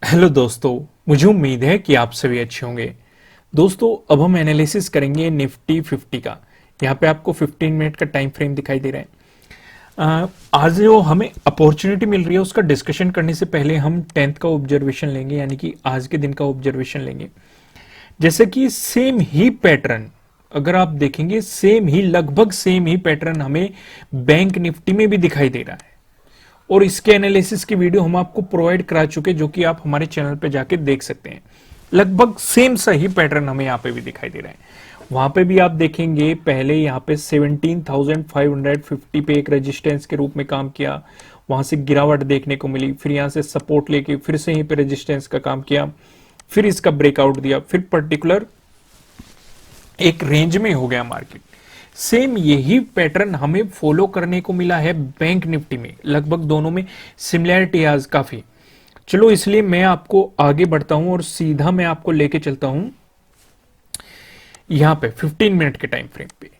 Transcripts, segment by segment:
Hello दोस्तों, मुझे उम्मीद है कि आप सभी अच्छे होंगे। दोस्तों, अब हम एनालिसिस करेंगे निफ्टी 50 का। यहाँ पे आपको 15 मिनट का टाइम फ्रेम दिखाई दे रहा है। आज जो हमें अपॉर्चुनिटी मिल रही है उसका डिस्कशन करने से पहले हम 10th का ऑब्जर्वेशन लेंगे, यानी कि आज के दिन का ऑब्जर्वेशन लेंगे। जैसे कि सेम ही पैटर्न अगर आप देखेंगे, सेम ही लगभग सेम ही पैटर्न हमें बैंक निफ्टी में भी दिखाई दे रहा है। और इसके एनालिसिस की वीडियो हम आपको प्रोवाइड करा चुके, जो कि आप हमारे चैनल पे जाके देख सकते हैं। लगभग सेम सही पैटर्न हमें यहाँ पे भी दिखाई दे रहा है। वहां पे भी आप देखेंगे, पहले यहाँ पे 17,550 पे एक रेजिस्टेंस के रूप में काम किया, वहां से गिरावट देखने को मिली, फिर यहाँ से सपोर्ट लेके फिर से यहीं पे रेजिस्टेंस का काम किया, फिर इसका ब्रेकआउट दिया, फिर पर्टिकुलर एक रेंज में हो गया मार्केट। सेम यही पैटर्न हमें फॉलो करने को मिला है बैंक निफ्टी में। लगभग दोनों में सिमिलैरिटी आज काफी। चलो, इसलिए मैं आपको आगे बढ़ता हूं और सीधा मैं आपको लेके चलता हूं यहां पे 15 मिनट के टाइम फ्रेम पे।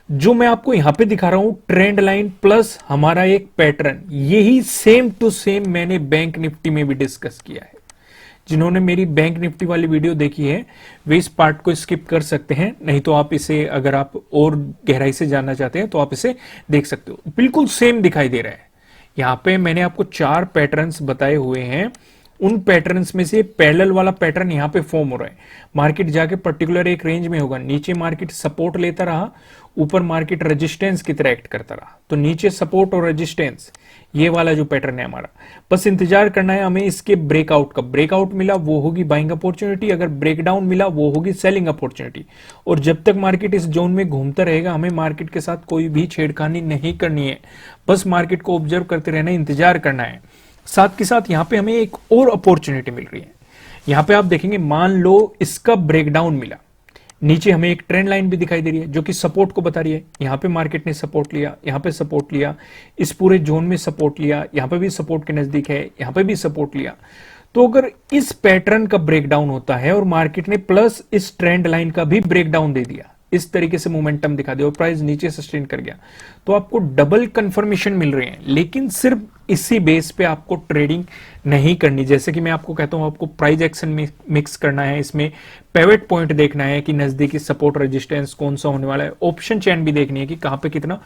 जो मैं आपको यहां पे दिखा रहा हूं, ट्रेंड लाइन प्लस हमारा एक पैटर्न, यही सेम टू सेम मैंने बैंक निफ्टी में भी डिस्कस किया है। जिन्होंने मेरी बैंक निफ्टी वाली वीडियो देखी है वे इस पार्ट को स्किप कर सकते हैं, नहीं तो आप इसे, अगर आप और गहराई से जानना चाहते हैं तो आप इसे देख सकते हो। बिल्कुल सेम दिखाई दे रहा है। यहां पे मैंने आपको 4 पैटर्न्स बताए हुए हैं। उन पैटर्न्स में से पैरेलल वाला पैटर्न यहां पे फॉर्म हो रहा है। मार्केट जाके पर्टिकुलर एक रेंज में होगा, नीचे मार्केट सपोर्ट लेता रहा, ऊपर मार्केट रेजिस्टेंस की तरह एक्ट करता रहा। तो नीचे सपोर्ट और रेजिस्टेंस, ये वाला जो पैटर्न है हमारा, बस इंतजार करना है हमें इसके ब्रेकआउट का। ब्रेकआउट मिला वो होगी बाइंग अपॉर्चुनिटी, अगर ब्रेकडाउन मिला वो होगी सेलिंग अपॉर्चुनिटी। और जब तक मार्केट इस जोन में घूमता रहेगा, हमें मार्केट के साथ कोई भी छेड़खानी नहीं करनी है। बस मार्केट को ऑब्जर्व करते रहना है, इंतजार करना है। साथ के साथ यहां पे हमें एक और अपॉर्चुनिटी मिल रही है। यहां पे आप देखेंगे, मान लो इसका ब्रेकडाउन मिला, नीचे हमें एक ट्रेंड लाइन भी दिखाई दे रही है जो कि सपोर्ट को बता रही है। यहां पे मार्केट ने सपोर्ट लिया, यहां पे सपोर्ट लिया, इस पूरे जोन में सपोर्ट लिया, यहां पे भी सपोर्ट के नजदीक है, यहां पे भी सपोर्ट लिया। तो अगर इस पैटर्न का ब्रेकडाउन होता है और मार्केट ने प्लस इस ट्रेंड लाइन का भी ब्रेकडाउन दे दिया, इस तरीके से मोमेंटम दिखा दिया और प्राइस नीचे सस्टेन कर गया, तो आपको डबल कंफर्मेशन मिल रहे हैं। लेकिन सिर्फ इसी बेस पे आपको ट्रेडिंग नहीं करनी। जैसे कि मैं आपको कहता हूं, आपको प्राइस एक्शन में मिक्स करना है, इसमें पेवेट पॉइंट देखना है कि नजदीकी सपोर्ट रेजिस्टेंस कौन सा होने वाला है, ऑप्शन चैन भी देखनी है कि कहां पे कितना,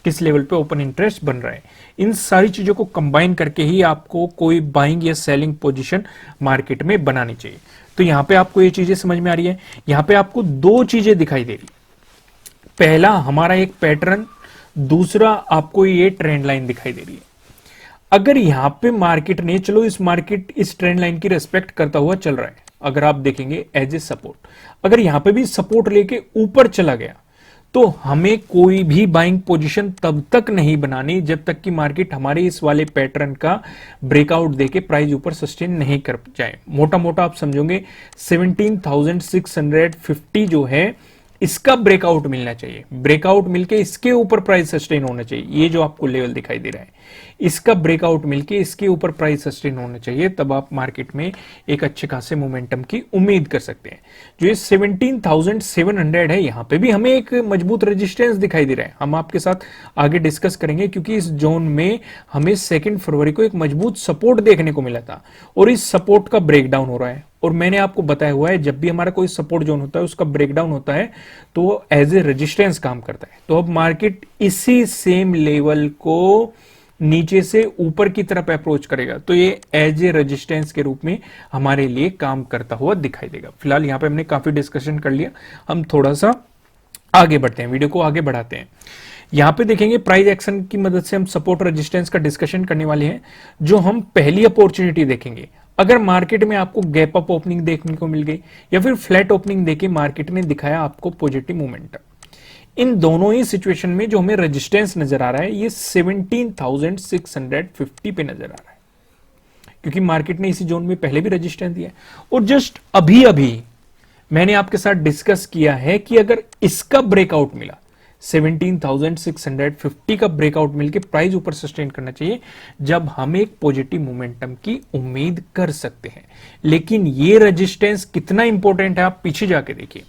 किस लेवल पे ओपन इंटरेस्ट बन रहा है। इन सारी चीजों को कंबाइन करके ही आपको कोई बाइंग या सेलिंग पोजीशन मार्केट में बनानी चाहिए। तो यहां पे आपको ये चीजें समझ में आ रही है। यहां पे आपको 2 चीजें दिखाई दे रही। पहला हमारा एक पैटर्न, दूसरा आपको ये ट्रेंड लाइन दिखाई दे रही है। अगर यहां पे मार्केट ने, चलो इस मार्केट इस ट्रेंड लाइन की रेस्पेक्ट करता हुआ चल रहा है, अगर आप देखेंगे एज ए सपोर्ट, अगर यहां पे भी सपोर्ट लेके ऊपर चला गया, तो हमें कोई भी बाइंग पोजीशन तब तक नहीं बनानी जब तक कि मार्केट हमारे इस वाले पैटर्न का ब्रेकआउट देके प्राइस ऊपर सस्टेन नहीं कर जाए। मोटा मोटा आप समझोगे 17,650 जो है, इसका ब्रेकआउट मिलना चाहिए। ब्रेकआउट मिलके इसके ऊपर प्राइस सस्टेन होना चाहिए। ये जो आपको लेवल दिखाई दे रहा है, इसका ब्रेकआउट मिलके इसके ऊपर प्राइस सस्टेन होना चाहिए, तब आप मार्केट में एक अच्छे खासे मोमेंटम की उम्मीद कर सकते हैं। जो ये 17,700 है, यहां पे भी हमें एक मजबूत रेजिस्टेंस दिखाई दे रहा है। हम आपके साथ आगे डिस्कस करेंगे, क्योंकि इस जोन में हमें 2 फरवरी को एक मजबूत सपोर्ट देखने को मिला था और इस सपोर्ट का ब्रेकडाउन हो रहा है। और मैंने आपको बताया हुआ है, जब भी हमारा कोई सपोर्ट जोन होता है उसका ब्रेकडाउन होता है तो वो एज ए रेजिस्टेंस काम करता है। तो अब मार्केट इसी सेम लेवल को नीचे से ऊपर की तरफ अप्रोच करेगा, तो ये एज ए रेजिस्टेंस के रूप में हमारे लिए काम करता हुआ दिखाई देगा। फिलहाल यहां पे हमने काफी डिस्कशन कर लिया, हम थोड़ा सा आगे बढ़ते हैं, वीडियो को आगे बढ़ाते हैं। यहां पे देखेंगे प्राइस एक्शन की मदद से हम सपोर्ट रेजिस्टेंस का डिस्कशन करने वाले हैं। जो हम पहली अपॉर्चुनिटी देखेंगे, अगर मार्केट में आपको गैप अप ओपनिंग देखने को मिल गई या फिर फ्लैट ओपनिंग देके मार्केट ने दिखाया आपको पॉजिटिव मोमेंटम, इन दोनों ही सिचुएशन में जो हमें रेजिस्टेंस नजर आ रहा है, ये 17,650 पे नजर आ रहा है, क्योंकि मार्केट ने इसी जोन में पहले भी रेजिस्टेंस दिया है। और जस्ट अभी अभी मैंने आपके साथ डिस्कस किया है कि अगर इसका ब्रेकआउट मिला, 17,650 का ब्रेकआउट मिलके प्राइस ऊपर सस्टेन करना चाहिए, जब हम एक पॉजिटिव मोमेंटम की उम्मीद कर सकते हैं। लेकिन ये रेजिस्टेंस कितना इंपॉर्टेंट है, आप पीछे जाके देखिए।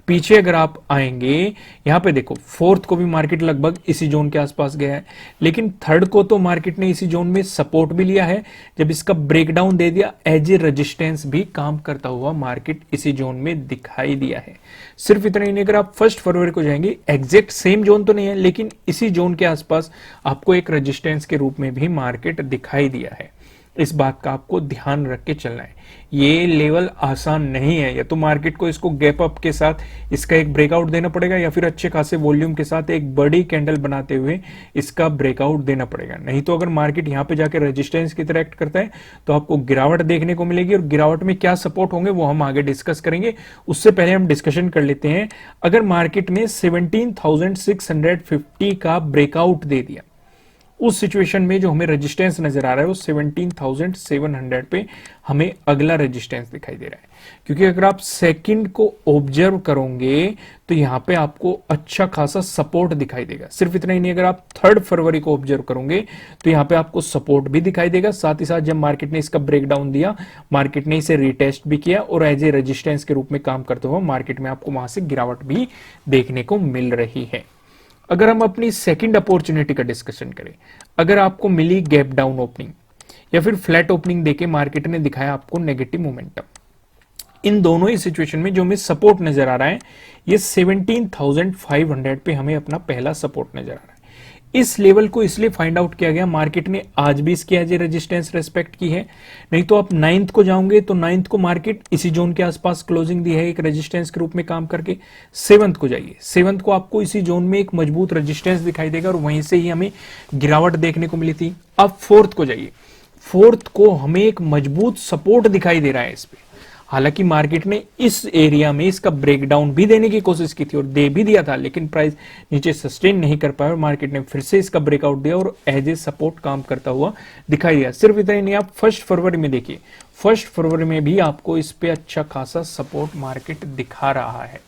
पीछे अगर आप आएंगे, यहां पे देखो फोर्थ को भी मार्केट लगभग इसी जोन के आसपास गया है, लेकिन थर्ड को तो मार्केट ने इसी जोन में सपोर्ट भी लिया है। जब इसका ब्रेकडाउन दे दिया, एज ए रेजिस्टेंस भी काम करता हुआ मार्केट इसी जोन में दिखाई दिया है। सिर्फ इतना ही नहीं, अगर आप 1 फरवरी को जाएंगे, एग्जैक्ट सेम जोन तो नहीं है, लेकिन इसी जोन के आसपास आपको एक रेजिस्टेंस के रूप में भी मार्केट दिखाई दिया है। इस बात का आपको ध्यान रख के चलना है। ये लेवल आसान नहीं है, या तो मार्केट को इसको गैप अप के साथ इसका एक ब्रेकआउट देना पड़ेगा, या फिर अच्छे खासे वॉल्यूम के साथ एक बड़ी कैंडल बनाते हुए इसका ब्रेकआउट देना पड़ेगा। नहीं तो अगर मार्केट यहां पे जाकर रेजिस्टेंस की तरह एक्ट करता है तो आपको गिरावट देखने को मिलेगी, और गिरावट में क्या सपोर्ट होंगे वो हम आगे डिस्कस करेंगे। उससे पहले हम डिस्कशन कर लेते हैं, अगर मार्केट ने 17,650 का ब्रेकआउट दे दिया, उस सिचुएशन में जो हमें रेजिस्टेंस नजर आ रहा है वो 17,700 पे हमें अगला रेजिस्टेंस दिखाई दे रहा है। क्योंकि अगर आप सेकंड को ऑब्जर्व करोगे तो यहां पे आपको अच्छा खासा सपोर्ट दिखाई देगा। सिर्फ इतना ही नहीं, अगर आप 3 फरवरी को ऑब्जर्व करोगे तो यहां पे आपको सपोर्ट भी दिखाई देगा। साथ ही साथ जब मार्केट ने इसका ब्रेकडाउन दिया, मार्केट ने इसे रिटेस्ट भी किया और एज ए रेजिस्टेंस के रूप में काम करते हुए मार्केट में आपको वहां से गिरावट भी देखने को मिल रही है। अगर हम अपनी सेकंड अपॉर्चुनिटी का डिस्कशन करें, अगर आपको मिली गैप डाउन ओपनिंग या फिर फ्लैट ओपनिंग देके मार्केट ने दिखाया आपको नेगेटिव मोमेंटम, इन दोनों ही सिचुएशन में जो हमें सपोर्ट नजर आ रहा है, ये 17,500 पे हमें अपना पहला सपोर्ट नजर आ रहा है। इस लेवल को इसलिए फाइंड आउट किया गया, मार्केट ने आज भी इसकी एज ए रेजिस्टेंस रेस्पेक्ट की है। नहीं तो आप 9th को जाओगे तो 9th को मार्केट इसी जोन के आसपास क्लोजिंग दी है एक रेजिस्टेंस के रूप में काम करके। 7th को जाइए, 7th को आपको इसी जोन में एक मजबूत रेजिस्टेंस दिखाई देगा और वहीं से ही हमें गिरावट देखने को मिली थी। अब 4th को जाइए, 4th को हमें एक मजबूत सपोर्ट दिखाई दे रहा है इस पे। हालांकि मार्केट ने इस एरिया में इसका ब्रेकडाउन भी देने की कोशिश की थी और दे भी दिया था, लेकिन प्राइस नीचे सस्टेन नहीं कर पाया और मार्केट ने फिर से इसका ब्रेकआउट दिया और एज ए सपोर्ट काम करता हुआ दिखाई दिया। सिर्फ इतना ही नहीं, आप 1 फरवरी में देखिए, 1 फरवरी में भी आपको इस पे अच्छा खासा सपोर्ट मार्केट दिखा रहा है।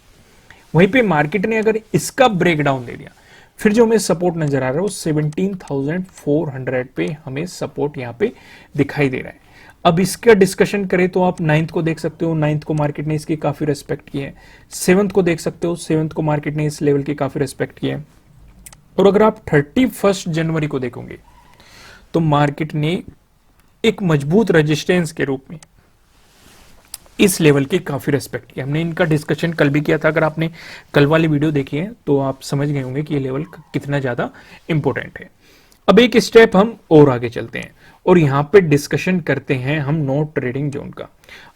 वहीं पे मार्केट ने अगर इसका ब्रेकडाउन दे दिया, फिर जो हमें सपोर्ट नजर आ रहा है वो 17,400 पे हमें सपोर्ट यहाँ पे दिखाई दे रहा है। अब इसका डिस्कशन करें तो आप 9th को देख सकते हो, 9th को मार्केट ने इसकी काफी रेस्पेक्ट की है। 7th को देख सकते हो, 7th को मार्केट ने इस लेवल की काफी रेस्पेक्ट की है। और अगर आप 31 जनवरी को देखोगे तो मार्केट ने एक मजबूत रेजिस्टेंस के रूप में इस लेवल की काफी रेस्पेक्ट की। हमने इनका डिस्कशन कल भी किया था, अगर आपने कल वाली वीडियो देखी है तो आप समझ गए होंगे कि ये लेवल कितना ज्यादा इंपॉर्टेंट है। अब एक स्टेप हम और आगे चलते हैं और यहां पे डिस्कशन करते हैं हम नो ट्रेडिंग जोन का।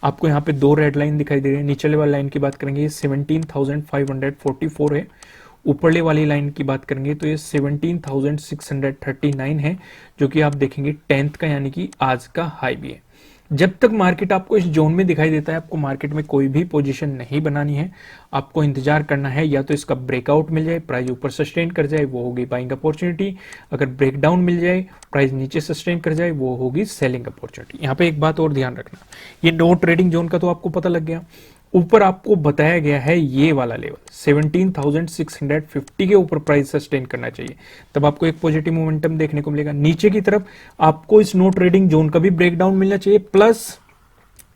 आपको यहां पे 2 रेड लाइन दिखाई दे रही है। नीचे वाली लाइन की बात करेंगे 17,544 है, ऊपरले वाली लाइन की बात करेंगे तो ये 17,639 है, जो कि आप देखेंगे 10th का यानी कि आज का हाई भी है। जब तक मार्केट आपको इस जोन में दिखाई देता है, आपको मार्केट में कोई भी पोजीशन नहीं बनानी है, आपको इंतजार करना है या तो इसका ब्रेकआउट मिल जाए, प्राइस ऊपर सस्टेन कर जाए, वो होगी बाइंग अपॉर्चुनिटी। अगर ब्रेकडाउन मिल जाए, प्राइस नीचे सस्टेन कर जाए, वो होगी सेलिंग अपॉर्चुनिटी। यहाँ पे एक बात और ध्यान रखना, ये नो ट्रेडिंग जोन का तो आपको पता लग गया। ऊपर आपको बताया गया है ये वाला लेवल 17,650 के ऊपर प्राइस सस्टेन करना चाहिए, तब आपको एक पॉजिटिव मोमेंटम देखने को मिलेगा। नीचे की तरफ आपको इस नो ट्रेडिंग जोन का भी ब्रेकडाउन मिलना चाहिए, प्लस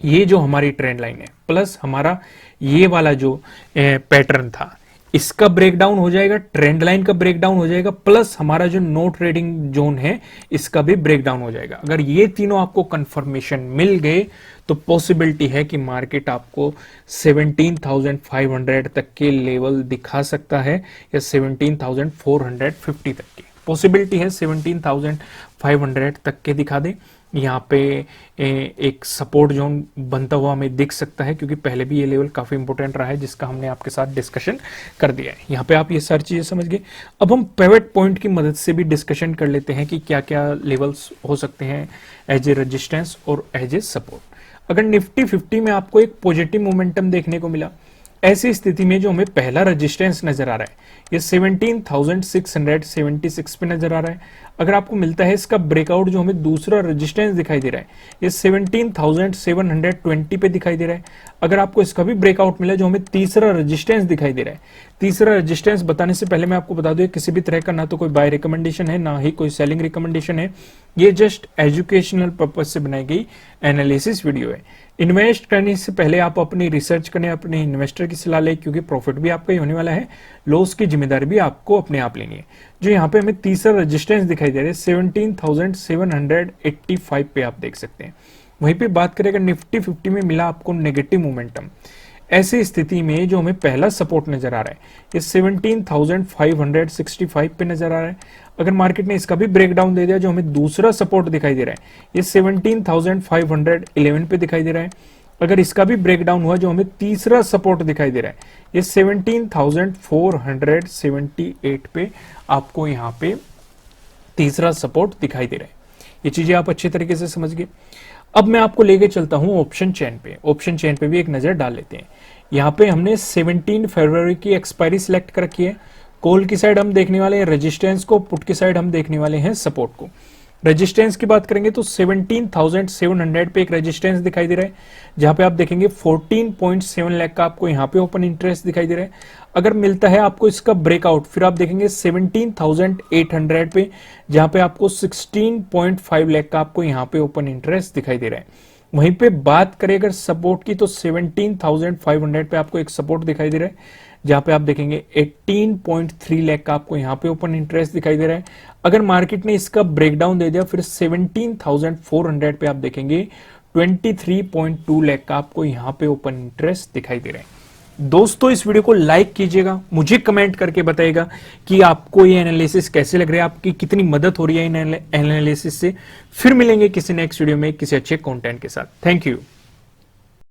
ये जो हमारी ट्रेंड लाइन है, प्लस हमारा ये वाला जो पैटर्न था इसका ब्रेकडाउन हो जाएगा, ट्रेंड लाइन का ब्रेकडाउन हो जाएगा, प्लस हमारा जो नो ट्रेडिंग जोन है इसका भी ब्रेकडाउन हो जाएगा। अगर ये तीनों आपको कंफर्मेशन मिल गए तो पॉसिबिलिटी है कि मार्केट आपको 17,500 तक के लेवल दिखा सकता है या 17,450 तक की पॉसिबिलिटी है। 17,500 तक के दिखा दे, यहाँ पे एक सपोर्ट जोन बनता हुआ हमें दिख सकता है, क्योंकि पहले भी ये लेवल काफी इंपॉर्टेंट रहा है जिसका हमने आपके साथ डिस्कशन कर दिया है। यहाँ पे आप ये सारी चीजें समझ गए। अब हम पिवट पॉइंट की मदद से भी डिस्कशन कर लेते हैं कि क्या क्या लेवल्स हो सकते हैं एज ए रेजिस्टेंस और एज ए सपोर्ट। अगर निफ्टी 50 में आपको एक पॉजिटिव मोमेंटम देखने को मिला, ऐसी स्थिति में जो हमें पहला रेजिस्टेंस नजर आ रहा है ये 17,676 पे नजर आ रहा है। अगर आपको मिलता है इसका ब्रेकआउट, जो हमें दूसरा रेजिस्टेंस दिखाई दे रहा है ये 17,720 पे दिखाई दे रहा है। अगर आपको इसका भी ब्रेकआउट मिला, जो हमें तीसरा रेजिस्टेंस दिखाई दे रहा है, तीसरा रेजिस्टेंस बताने से पहले मैं आपको बता दूं किसी भी तरह का ना तो कोई बाय रिकमेंडेशन है ना ही कोई सेलिंग रिकमेंडेशन है, ये जस्ट एजुकेशनल पर्पज से बनाई गई एनालिसिस वीडियो है। इन्वेस्ट करने से पहले आप अपनी रिसर्च करें, अपने इन्वेस्टर की सलाह लें, क्योंकि प्रॉफिट भी आपका ही होने वाला है, लॉस की जिम्मेदारी भी आपको अपने आप लेनी है। जो यहाँ पे हमें तीसरा रेजिस्टेंस दिखाई दे रहा है 17,785 पे आप देख सकते हैं। वहीं पे बात करें अगर निफ्टी 50 में मिला आपको नेगेटिव मोमेंटम, ऐसी स्थिति में जो हमें पहला सपोर्ट नजर आ रहा है ये 17,565 पे नजर आ रहा है। अगर मार्केट ने इसका भी ब्रेकडाउन दे दिया, जो हमें दूसरा सपोर्ट दिखाई दे रहा है ये 17,511 पे दिखाई दे रहा है। अगर इसका भी ब्रेकडाउन हुआ, जो हमें तीसरा सपोर्ट दिखाई दे रहा है ये 17,478 पे आपको यहाँ पे तीसरा सपोर्ट दिखाई दे रहा है। ये चीजें आप अच्छे तरीके से समझ गए। अब मैं आपको लेके चलता हूं ऑप्शन चेन पे। ऑप्शन चेन पे भी एक नजर डाल लेते हैं। यहाँ पे हमने 17 फरवरी की एक्सपायरी सिलेक्ट कर रखी है। कॉल की साइड हम देखने वाले हैं रेजिस्टेंस को, पुट की साइड हम देखने वाले हैं सपोर्ट को। रेजिस्टेंस की बात करेंगे तो 17,700 पे एक रेजिस्टेंस दिखाई दे रहा है, जहां पे आप देखेंगे 14.7 लाख का आपको यहाँ पे ओपन इंटरेस्ट दिखाई दे रहा है। अगर मिलता है आपको इसका ब्रेकआउट, फिर आप देखेंगे 17,800 पे, जहां पे आपको 16.5 लाख का आपको यहाँ पे ओपन इंटरेस्ट दिखाई दे रहा है। वहीं पे बात करें अगर सपोर्ट की, तो 17,500 पे आपको एक सपोर्ट दिखाई दे रहा है, जहां पे आप देखेंगे 18.3 लाख का आपको यहाँ पे ओपन इंटरेस्ट दिखाई दे रहा है। अगर मार्केट ने इसका ब्रेकडाउन दे दिया, फिर 17,400 पे आप देखेंगे 23.2 लाख का आपको यहाँ पे ओपन इंटरेस्ट दिखाई दे रहा है। दोस्तों इस वीडियो को लाइक कीजिएगा, मुझे कमेंट करके बताइएगा कि आपको ये एनालिसिस कैसे लग रहा है, आपकी कितनी मदद हो रही है इन एनालिसिस से। फिर मिलेंगे किसी नेक्स्ट वीडियो में किसी अच्छे कंटेंट के साथ। Thank you.